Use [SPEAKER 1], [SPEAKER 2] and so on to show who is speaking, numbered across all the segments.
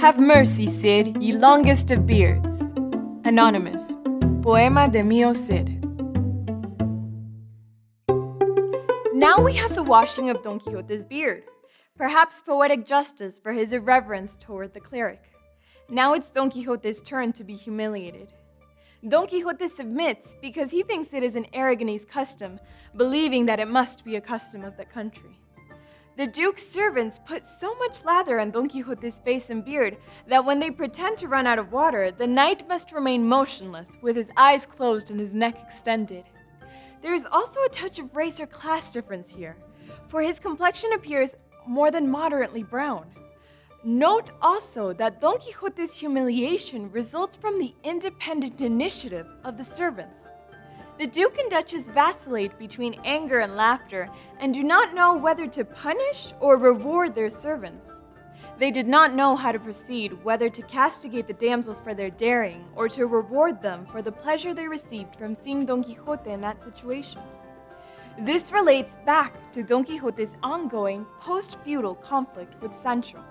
[SPEAKER 1] Have mercy, Cid, ye longest of beards. Anonymous. Poema de Mio Cid. Now we have the washing of Don Quixote's beard. Perhaps poetic justice for his irreverence toward the cleric. Now it's Don Quixote's turn to be humiliated. Don Quixote submits because he thinks it is an Aragonese custom, believing that it must be a custom of the country. The Duke's servants put so much lather on Don Quixote's face and beard that when they pretend to run out of water, the knight must remain motionless, with his eyes closed and his neck extended. There is also a touch of race or class difference here, for his complexion appears more than moderately brown. Note also that Don Quixote's humiliation results from the independent initiative of the servants. The Duke and Duchess vacillate between anger and laughter and do not know whether to punish or reward their servants. They did not know how to proceed, whether to castigate the damsels for their daring or to reward them for the pleasure they received from seeing Don Quixote in that situation. This relates back to Don Quixote's ongoing post-feudal conflict with Sancho.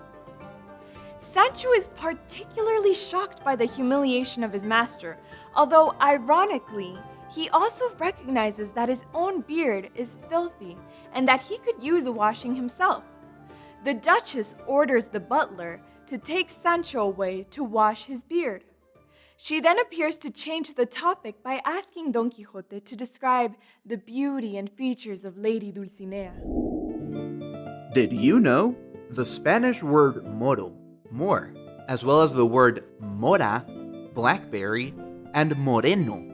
[SPEAKER 1] Sancho is particularly shocked by the humiliation of his master, although ironically, he also recognizes that his own beard is filthy and that he could use a washing himself. The Duchess orders the butler to take Sancho away to wash his beard. She then appears to change the topic by asking Don Quixote to describe the beauty and features of Lady Dulcinea.
[SPEAKER 2] Did you know? The Spanish word moro, more, as well as the word mora, blackberry, and moreno,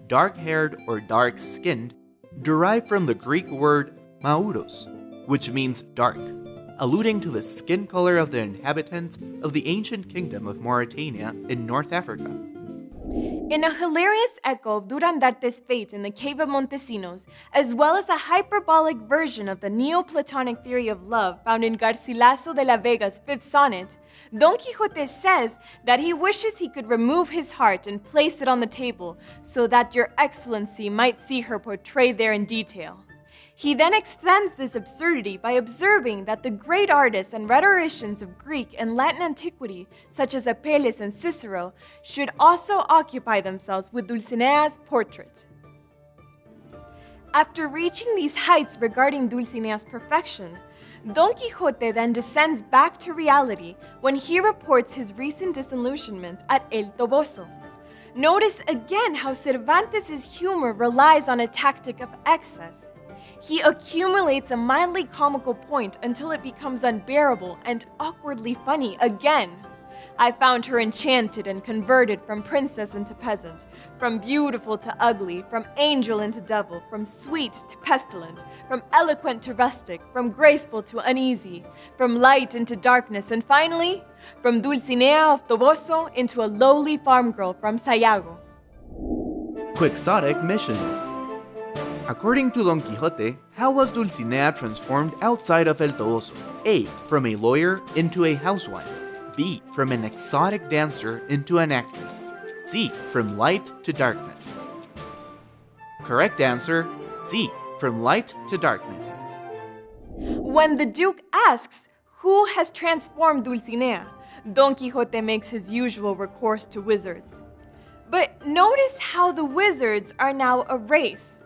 [SPEAKER 2] dark-haired or dark-skinned, derive from the Greek word mauros, which means dark, alluding to the skin color of the inhabitants of the ancient kingdom of Mauritania in North Africa.
[SPEAKER 1] In a hilarious echo of Durandarte's fate in the cave of Montesinos, as well as a hyperbolic version of the Neoplatonic theory of love found in Garcilaso de la Vega's fifth sonnet, Don Quixote says that he wishes he could remove his heart and place it on the table so that your excellency might see her portrayed there in detail. He then extends this absurdity by observing that the great artists and rhetoricians of Greek and Latin antiquity, such as Apelles and Cicero, should also occupy themselves with Dulcinea's portrait. After reaching these heights regarding Dulcinea's perfection, Don Quixote then descends back to reality when he reports his recent disillusionment at El Toboso. Notice again how Cervantes' humor relies on a tactic of excess. He accumulates a mildly comical point until it becomes unbearable and awkwardly funny again. I found her enchanted and converted from princess into peasant, from beautiful to ugly, from angel into devil, from sweet to pestilent, from eloquent to rustic, from graceful to uneasy, from light into darkness, and finally, from Dulcinea of Toboso into a lowly farm girl from Sayago.
[SPEAKER 2] Quixotic mission. According to Don Quixote, how was Dulcinea transformed outside of El Toboso? A. From a lawyer into a housewife. B. From an exotic dancer into an actress. C. From light to darkness. Correct answer, C. From light to darkness.
[SPEAKER 1] When the Duke asks who has transformed Dulcinea, Don Quixote makes his usual recourse to wizards. But notice how the wizards are now a race.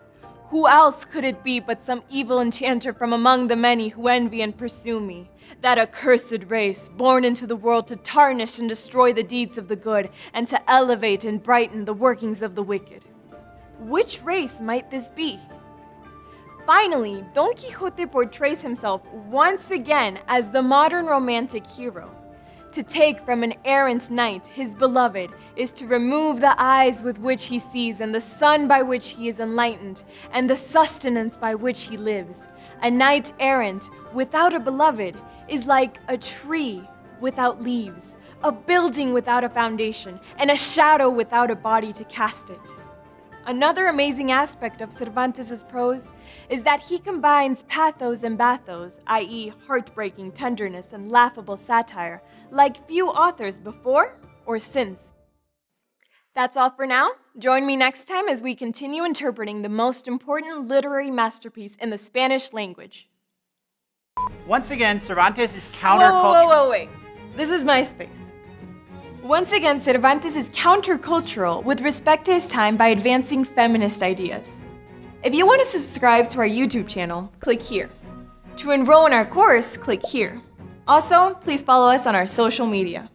[SPEAKER 1] Who else could it be but some evil enchanter from among the many who envy and pursue me? That accursed race, born into the world to tarnish and destroy the deeds of the good, and to elevate and brighten the workings of the wicked. Which race might this be? Finally, Don Quixote portrays himself once again as the modern romantic hero. To take from an errant knight his beloved is to remove the eyes with which he sees and the sun by which he is enlightened and the sustenance by which he lives. A knight errant without a beloved is like a tree without leaves, a building without a foundation, and a shadow without a body to cast it. Another amazing aspect of Cervantes' prose is that he combines pathos and bathos, i.e. heartbreaking tenderness and laughable satire, like few authors before or since. That's all for now. Join me next time as we continue interpreting the most important literary masterpiece in the Spanish language.
[SPEAKER 3] Once again, Cervantes is countercultural.
[SPEAKER 1] Whoa. This is my space. Once again, Cervantes is countercultural with respect to his time by advancing feminist ideas. If you want to subscribe to our YouTube channel, click here. To enroll in our course, click here. Also, please follow us on our social media.